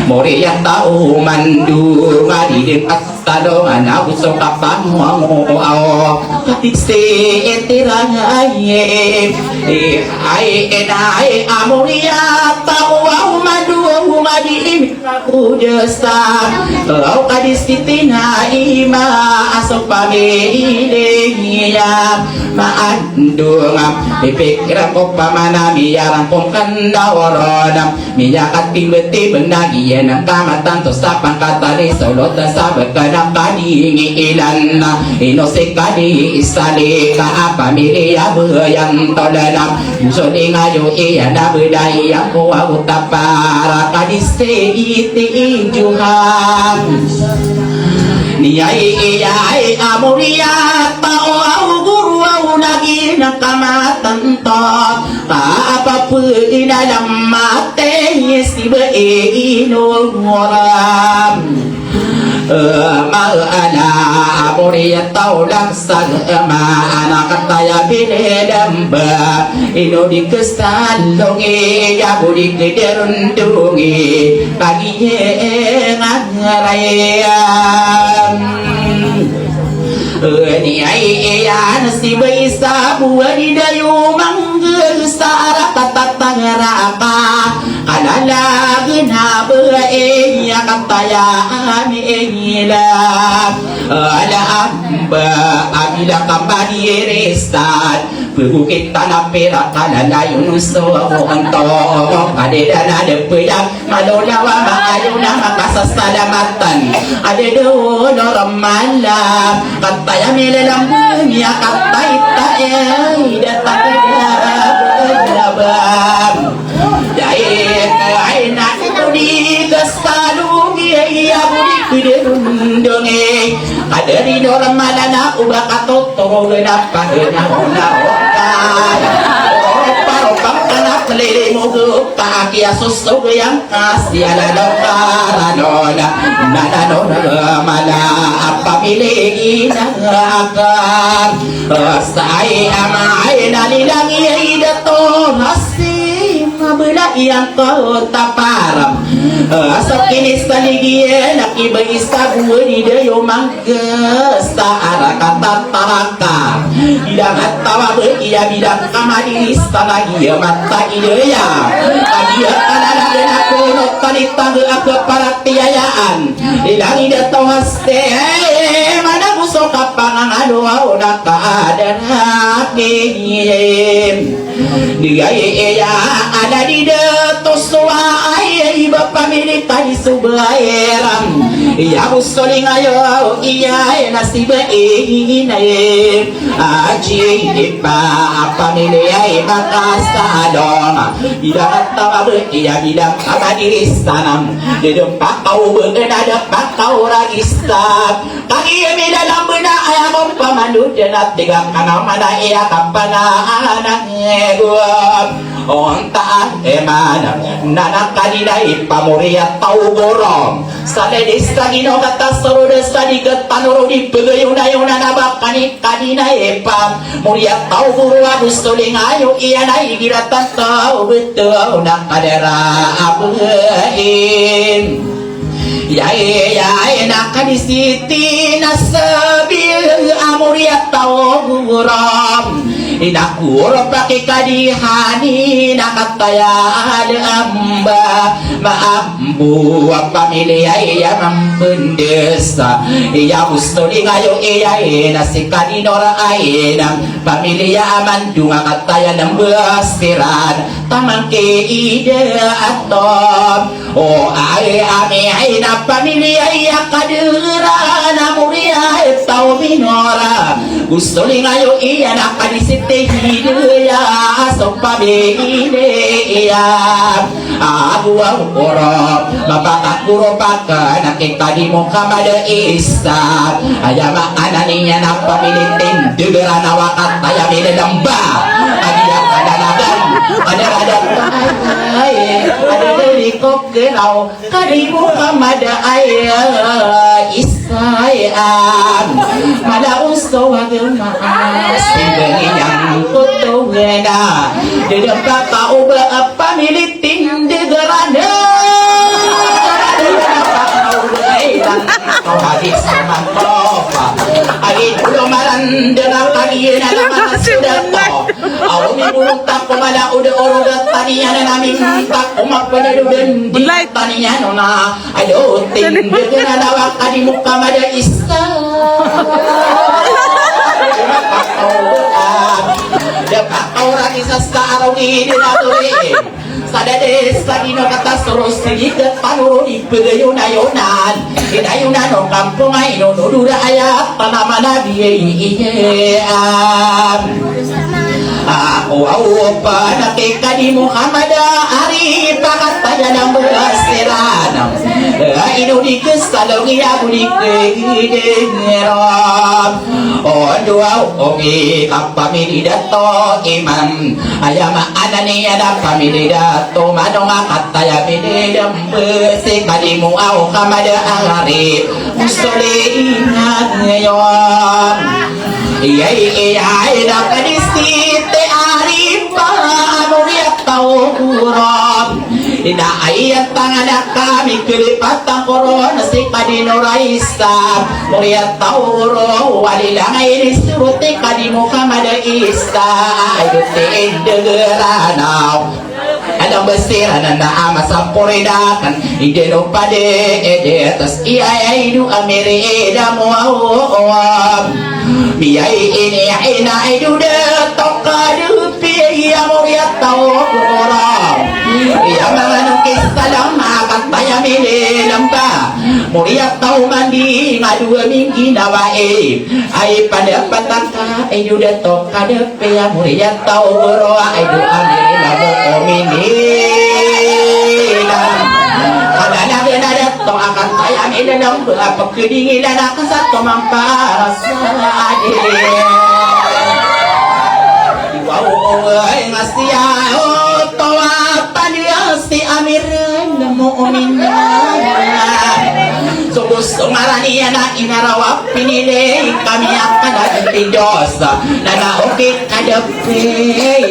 Mori yang tahu mandu mari dengan tado anak usok kapan mau ao tiksi etirang aye ai enai amoria tahu au mandu mari kudesa au kadis titina ima asok pamile ya maandung pikir kok pamana miarang kong kandawaron miyakat timbeti nagi yang kamatan to sapang katali solo tasabet kadang kadi ilan inose kadi isali ka apa milia yang todalam soli ngayo iya na budai yang kuwa utapara kadi seiti juhan niyai iyai amuria tao au guru au lagi ng kamatan to apa pun dalam mate si beinungoram maana amuria tao lang sa anak kataya binedamba ino di kesalongi ya budi kederundungi paginya ngarayam ni ai ya si baisa buani dayu manggel sara tatangaraka alala gena be ya kataya ila ala amba abila kambani restat bukit tanah perak kalala yunuso anto adedana depedang malolawa maayuna makasasalamatan adedo noramala kataya melelam dunia katay tae datang berabam jahit ainak budi kesalungi ya budi kuderundungi aderi noramala na ubakato toro genapa lele mogu pagi asos yang asia la dokaranola nananona mala apa milegi nakar sai amai nalilangi idato nasi mabela yang kau taparam asap kini saligi laki beisa buani deyo mangga saara kata taraka bidang tawa beia bidang kamadi lagi mata ya dia kanana dan aku notani tangga aku para tiayaan ilang ida tawaste mana musuh kapangan aduh naka ada hakim dia ya ada di detuswa ai bapa milik tadi subairam ya usuling ayo iya nasib ini aji apa milik ai makasa dong tidak tahu ia bilang apa di sanam di depan kau berada pakau ragistab kaki ini dalam benak ayam pemandu jenat tiga kanal mana ia kapana anaknya gua onta emana nanak kadinai pamoria tau borong sale desa gino kata seru desa di ketanuru di pegayuna nabakani kadinai pam muria tau guru abus tuling ayo iya nai giratan tau betul nak adera abuin ya nak kadisiti nasabil amuria tau guram inakur pakai kadihani nakataya amba maambu apa milih ya mambendesa ya ustoli ngayo iya nasi kadinora aina pamilih aman dunga kataya nambasiran tamangke ide atom oh ame aina pamilih ya kadira namuria tau minora ustoli ngayo iya nakadisit hiduya sopa bine ya aku oro bapak kuro pakai naking tadi muka mada isa ayama ananinya napa militin degera nawakat taya mile damba adia ada nagan ada dari kok kenau kadi muka mada ayah isayam mada usto wagemaas yang kutu gena di depan kau berapa militin degerana Umibulong tako mala udah tanian na namin tako magpanaludan di tanian na ayo tinggal na nawak adi muka mada isa. Dapat orang isa sa araw ini natuloy. Sadades lagi no kata terus sedikit panurun ipagayunayonan inayunan o kampung ay nunudura ayat tanaman na biyayaan. Ako pa nakika di Muhammad ari pakataya ng berasiran inudi kesalungi aku di kehidupan doa omi kapami dato imam ayama anani ada kami dato manong kataya bidem besikadimu au kamada ari musolina ngayon iya ida kadisite ari pa anu dia tau kurang ida ayat tangan kami kelipatan korona si kadino raisa mulia tauro walilang ini suruti kadimu kamada isa ayo tindegeranau Adang besira na ama sampuridakan ideno pade edetas iya idu amiri edamu awam biyai ini ina idu de tokadu piya muria tau orang iya manukis salam akan taya mile lamba muria tau mandi ngadu minggi nawae ai pada pataka idu de tokadu piya muria tau orang idu amiri lamu omini kada na to akan tayang ilanang pagkidingilan akan sa tumampara sa adil wow ay ngasya tawa paniya si amir na mu'minan so gusto maraniya na inarawa pinili kami akan natin Diyos na naukit kadapi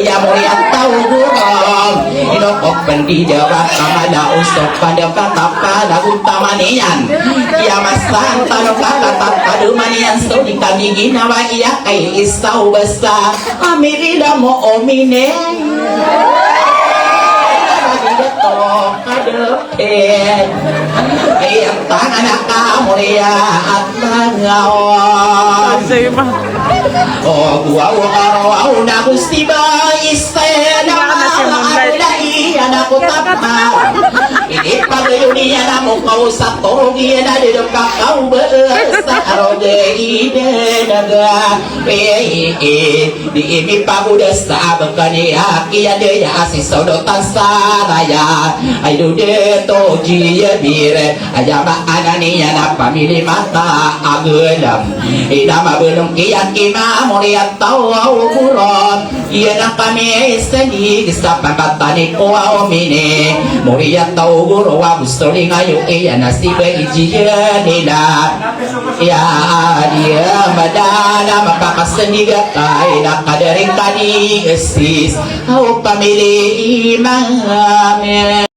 ya mo yan tawuran inokok pendidawa kamala usok pada katapa nagutama niyan ya masan tanong katatat padumaniyan so di kami ginawa iya kay isaw basa amirila mo omine kadepin ayang tangan kamu ya at nangawan oh gua araw na gusti ba isena alai anak utama ini pagayon niya na mo kausap ko niya na dito kakao besa arode ide naga di imi paguda sa abakaniya kiya deya asisodotan saraya ay dude to jiya bire ayama ananiya na pamili mata agelam idama belum kiyan kima moriat tau ukuron iya na kami seni sa pagkatani ko omine moriat tau guru wa gusto rin ngayon iya na si Beijia nila ya dia madala mapakasaniga kay nakadaring kani esis au pamili imang